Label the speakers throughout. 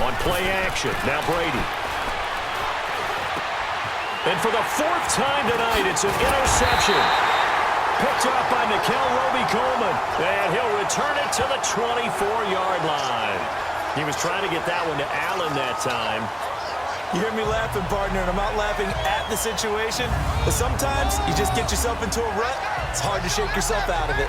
Speaker 1: On play action, now Brady. And for the fourth time tonight, it's an interception. Picked up by Nikel Roby-Coleman. And he'll return it to the 24-yard line. He was trying to get that one to Allen that time.
Speaker 2: You hear me laughing, partner, and I'm not laughing at the situation. But sometimes you just get yourself into a rut. It's hard to shake yourself out of it.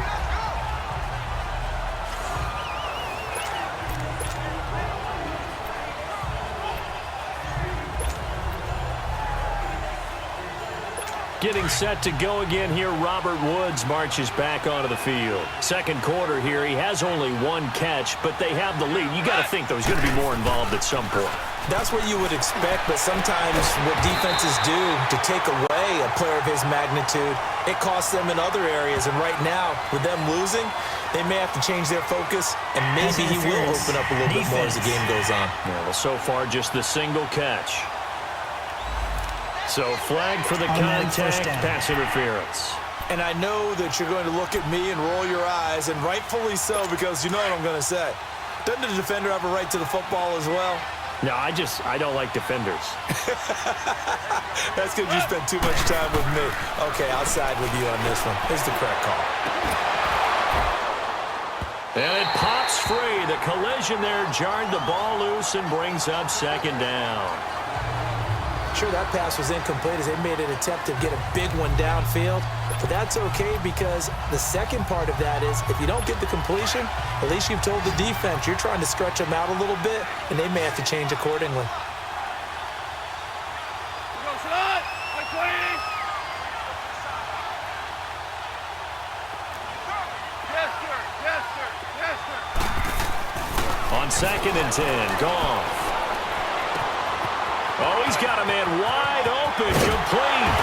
Speaker 1: Getting set to go again here, Robert Woods marches back onto the field. Second quarter here, he has only one catch, but they have the lead. You got to think there's going to be more involved at some point.
Speaker 2: That's what you would expect, but sometimes what defenses do to take away a player of his magnitude, it costs them in other areas. And right now, with them losing, they may have to change their focus, and maybe he will open up a little bit more as the game goes on.
Speaker 1: Yeah, well, so far, just the single catch. So flag for the contact, pass interference.
Speaker 2: And I know that you're going to look at me and roll your eyes, and rightfully so, because you know what I'm going to say. Doesn't the defender have a right to the football as well?
Speaker 1: No, I don't like defenders.
Speaker 2: That's because you spend too much time with me. Okay, I'll side with you on this one. Here's the correct call.
Speaker 1: And it pops free. The collision there jarred the ball loose and brings up second down.
Speaker 2: Sure, that pass was incomplete as they made an attempt to get a big one downfield. But that's okay because the second part of that is if you don't get the completion, at least you've told the defense you're trying to stretch them out a little bit, and they may have to change accordingly.
Speaker 1: On 2nd and 10, Goff. Oh, he's got a man wide open, complete.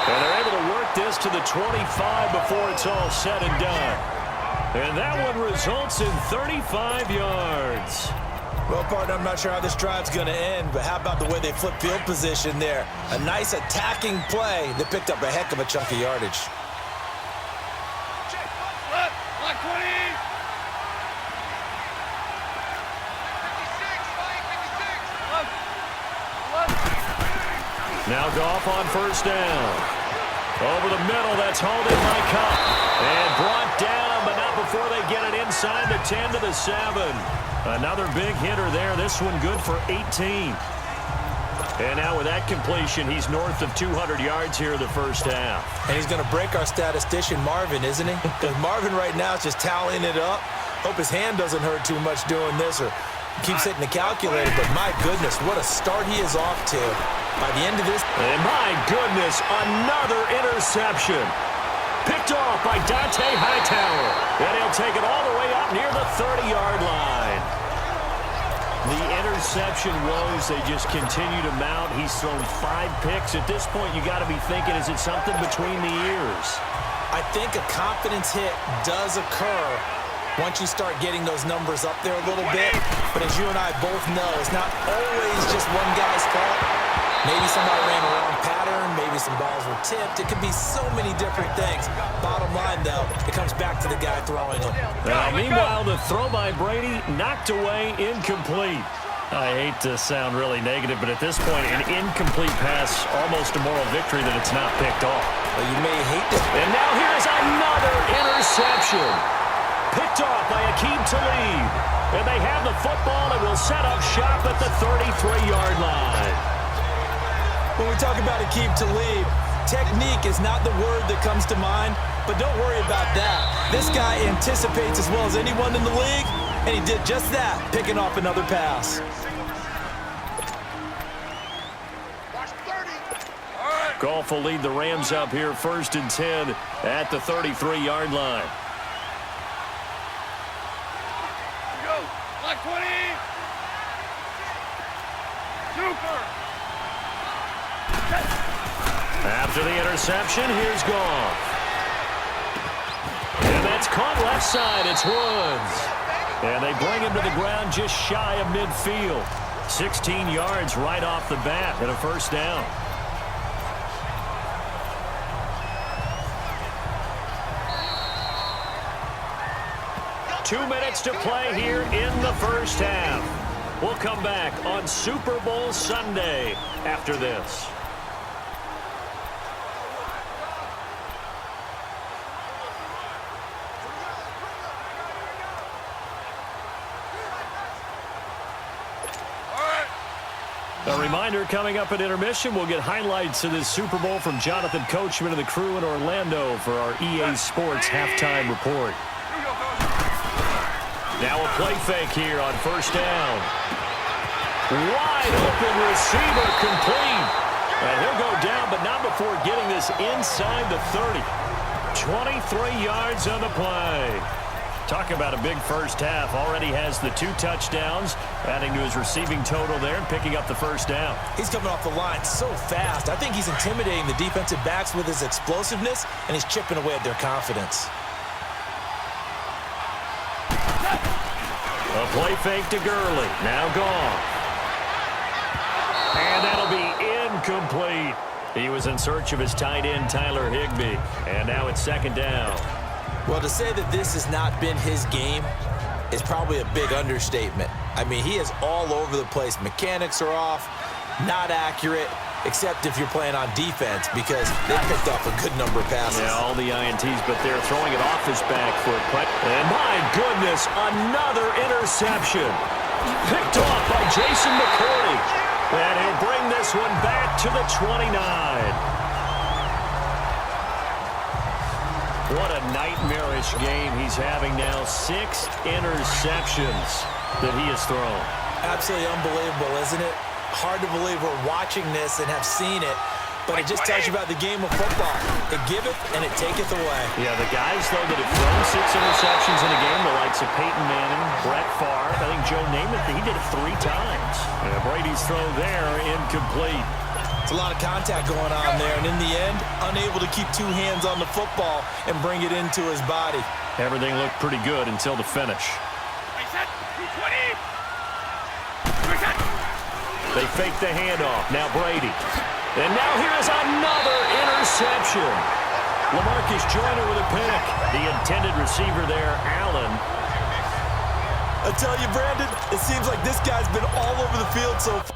Speaker 1: And they're able to work this to the 25 before it's all said and done. And that one results in 35 yards.
Speaker 2: Well, partner, I'm not sure how this drive's going to end, but how about the way they flip field position there? A nice attacking play that picked up a heck of a chunk of yardage.
Speaker 1: Now Goff on first down. Over the middle, that's hauled in by Cup. And brought down, but not before they get it inside the 10 to the 7. Another big hitter there. This one good for 18. And now with that completion, he's north of 200 yards here in the first half.
Speaker 2: And he's going to break our statistician, Marvin, isn't he? Because Marvin right now is just tallying it up. Hope his hand doesn't hurt too much doing this or keeps hitting the calculator. But my goodness, what a start he is off to. By the end of this...
Speaker 1: And my goodness, another interception. Picked off by Dante Hightower. And he'll take it all the way up near the 30-yard line. The interception woes, they just continue to mount. He's thrown 5 picks. At this point, you got to be thinking, is it something between the ears?
Speaker 2: I think a confidence hit does occur once you start getting those numbers up there a little bit. But as you and I both know, it's not always just one guy's fault. Maybe somebody ran a wrong pattern. Maybe some balls were tipped. It could be so many different things. Bottom line, though, it comes back to the guy throwing them.
Speaker 1: Meanwhile, the throw by Brady knocked away, incomplete. I hate to sound really negative, but at this point, an incomplete pass, almost a moral victory that it's not picked off.
Speaker 2: Well, you may hate this.
Speaker 1: And now here's another interception. Picked off by Aqib Talib. And they have the football and will set up shop at the 33-yard line.
Speaker 2: When we talk about Aqib Talib, technique is not the word that comes to mind, but don't worry about that. This guy anticipates as well as anyone in the league, and he did just that, picking off another pass.
Speaker 1: Goff will lead the Rams up here 1st and 10 at the 33-yard line.
Speaker 3: Go, Black 20. Super.
Speaker 1: After the interception, here's Goff. And that's caught left side. It's Woods. And they bring him to the ground just shy of midfield. 16 yards right off the bat and a first down. 2 minutes to play here in the first half. We'll come back on Super Bowl Sunday after this. A reminder, coming up at intermission, we'll get highlights of this Super Bowl from Jonathan Coachman and the crew in Orlando for our EA Sports halftime report. Now a play fake here on first down. Wide open receiver complete. And he'll go down, but not before getting this inside the 30. 23 yards on the play. Talk about a big first half. Already has the 2 touchdowns, adding to his receiving total there and picking up the first down.
Speaker 2: He's coming off the line so fast. I think he's intimidating the defensive backs with his explosiveness, and he's chipping away at their confidence.
Speaker 1: A play fake to Gurley. Now gone. And that'll be incomplete. He was in search of his tight end, Tyler Higbee. And now it's second down.
Speaker 2: Well, to say that this has not been his game is probably a big understatement. I mean, he is all over the place. Mechanics are off, not accurate, except if you're playing on defense because they picked off a good number of passes.
Speaker 1: Yeah, all the INTs, but they're throwing it off his back foot. And my goodness, another interception. Picked off by Jason McCourty. And he'll bring this one back to the 29. What a nightmarish game he's having now. 6 interceptions that he has thrown.
Speaker 2: Absolutely unbelievable, isn't it? Hard to believe we're watching this and have seen it, but it just tells you about the game of football. It giveth and it taketh away.
Speaker 1: Yeah, the guys, though, that have thrown 6 interceptions in a game, the likes of Peyton Manning, Brett Favre, I think Joe Namath, he did it 3 times. Brady's throw there, incomplete.
Speaker 2: It's a lot of contact going on there, and in the end, unable to keep 2 hands on the football and bring it into his body.
Speaker 1: Everything looked pretty good until the finish. They fake the handoff. Now Brady. And now here's another interception. LaMarcus Joyner with a pick. The intended receiver there, Allen.
Speaker 2: I tell you, Brandon, it seems like this guy's been all over the field so far.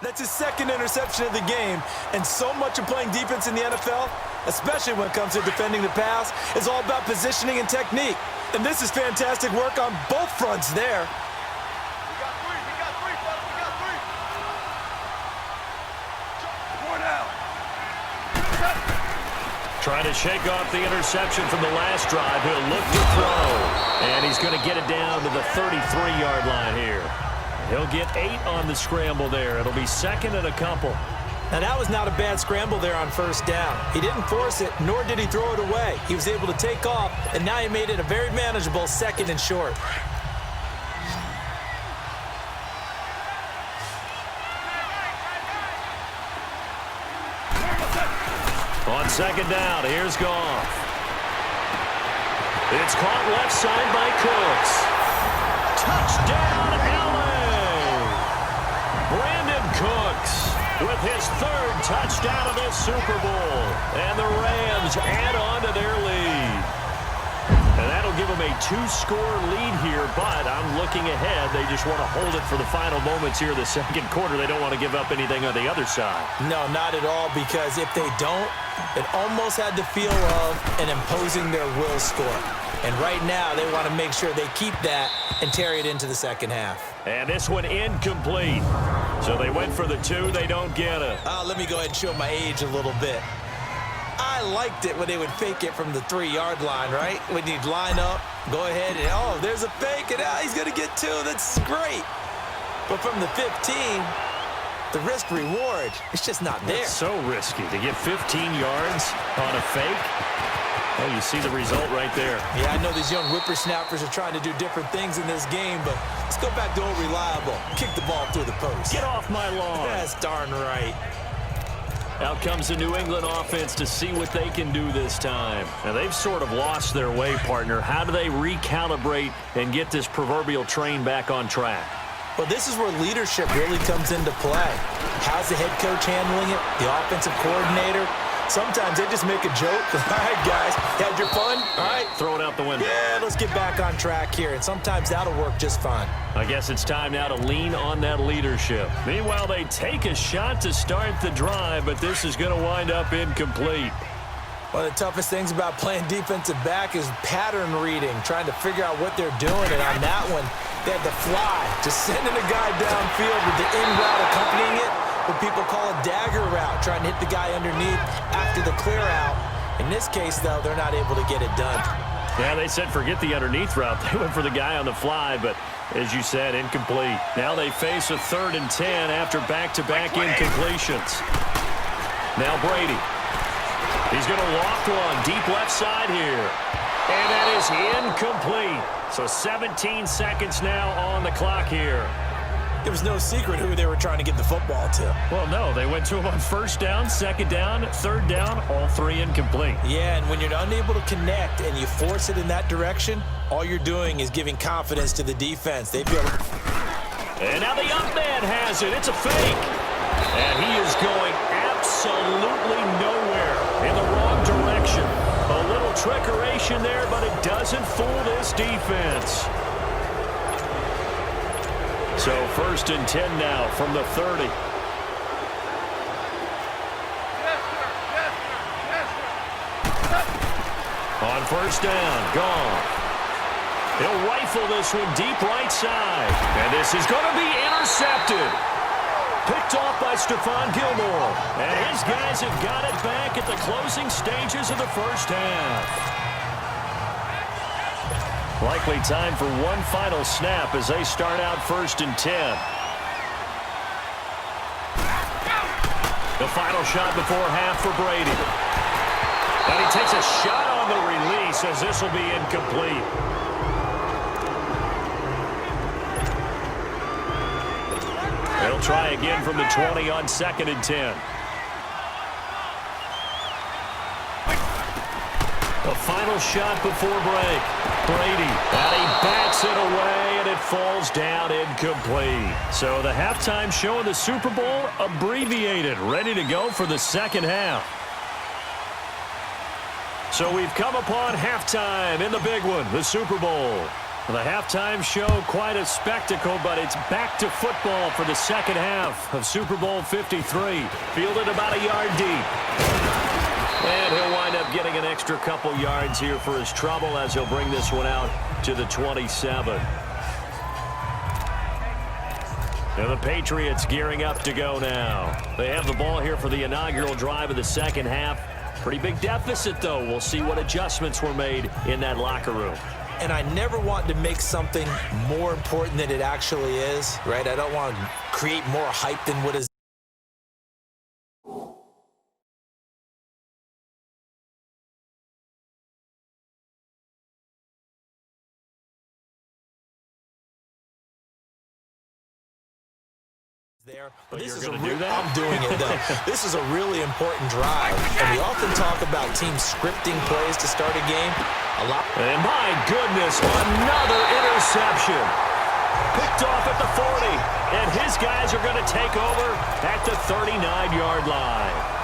Speaker 2: That's his 2nd interception of the game, and so much of playing defense in the NFL, especially when it comes to defending the pass, is all about positioning and technique. And this is fantastic work on both fronts there.
Speaker 3: We got 3, fellas, we got 3. 4 down.
Speaker 1: Trying to shake off the interception from the last drive. He'll look to throw, and he's going to get it down to the 33-yard line here. He'll get 8 on the scramble there. It'll be 2nd and a couple.
Speaker 2: Now, that was not a bad scramble there on first down. He didn't force it, nor did he throw it away. He was able to take off, and now he made it a very manageable 2nd and short.
Speaker 1: On 2nd down, here's Goff. It's caught left side by Cooks. Touchdown, LA! Brandon Cooks with his third touchdown of this Super Bowl. And the Rams add on to their lead. And that'll give them a 2-score lead here, but I'm looking ahead. They just want to hold it for the final moments here of the second quarter. They don't want to give up anything on the other side.
Speaker 2: No, not at all, because if they don't, it almost had the feel of an imposing their will score. And right now, they want to make sure they keep that and carry it into the second half.
Speaker 1: And this one incomplete. So they went for the 2. They don't get it.
Speaker 2: Let me go ahead and show my age a little bit. I liked it when they would fake it from the 3-yard line, right? When you'd line up, go ahead, and oh, there's a fake, and he's going to get 2. That's great. But from the 15, the risk-reward, it's just not there.
Speaker 1: It's so risky to get 15 yards on a fake. Oh, you see the result right there.
Speaker 2: Yeah, I know these young whippersnappers are trying to do different things in this game, but let's go back to old reliable. Kick the ball through the post.
Speaker 1: Get off my lawn.
Speaker 2: That's darn right.
Speaker 1: Out comes the New England offense to see what they can do this time. Now, they've sort of lost their way, partner. How do they recalibrate and get this proverbial train back on track?
Speaker 2: Well, this is where leadership really comes into play. How's the head coach handling it? The offensive coordinator? Sometimes they just make a joke. All right, guys, had your fun? All right.
Speaker 1: Throw it out the window.
Speaker 2: Yeah, let's get back on track here, and sometimes that'll work just fine.
Speaker 1: I guess it's time now to lean on that leadership. Meanwhile, they take a shot to start the drive, but this is going to wind up incomplete.
Speaker 2: One of the toughest things about playing defensive back is pattern reading, trying to figure out what they're doing, and on that one, they had to fly, just sending a guy downfield with the in route accompanying it. What people call a dagger route, trying to hit the guy underneath after the clear out. In this case, though, they're not able to get it done.
Speaker 1: Yeah, they said forget the underneath route. They went for the guy on the fly, but as you said, incomplete. Now they face a 3rd and 10 after back-to-back incompletions. Now Brady. He's going to loft one deep left side here. And that is incomplete. So 17 seconds now on the clock here.
Speaker 2: It was no secret who they were trying to get the football to.
Speaker 1: Well, no, they went to him on 1st down, 2nd down, 3rd down, all 3 incomplete.
Speaker 2: Yeah, and when you're unable to connect and you force it in that direction, all you're doing is giving confidence to the defense. They feel.
Speaker 1: And now the up man has it. It's a fake. And he is going absolutely nowhere in the wrong direction. A little trickeration there, but it doesn't fool this defense. So 1st and 10 now from the 30.
Speaker 3: Yes, sir. Yes, sir. Yes, sir.
Speaker 1: On 1st down, gone. He'll rifle this one deep right side. And this is going to be intercepted. Picked off by Stephon Gilmore. And his guys have got it back at the closing stages of the 1st half. Likely time for one final snap as they start out 1st and 10. The final shot before half for Brady. And he takes a shot on the release as this will be incomplete. They'll try again from the 20 on 2nd and 10. The final shot before break. Brady, and he bats it away, and it falls down incomplete. So the halftime show of the Super Bowl abbreviated, ready to go for the second half. So we've come upon halftime in the big one, the Super Bowl. The halftime show, quite a spectacle, but it's back to football for the second half of Super Bowl 53. Fielded about a yard deep. And he'll wind up getting an extra couple yards here for his trouble as he'll bring this one out to the 27. And the Patriots gearing up to go now. They have the ball here for the inaugural drive of the second half. Pretty big deficit, though. We'll see what adjustments were made in that locker room.
Speaker 2: And I never want to make something more important than it actually is, right? I don't want to create more hype than what is there. But this is I'm doing it, though. This is a really important drive. And we often talk about teams scripting plays to start a game.
Speaker 1: And my goodness, another interception. Picked off at the 40. And his guys are going to take over at the 39-yard line.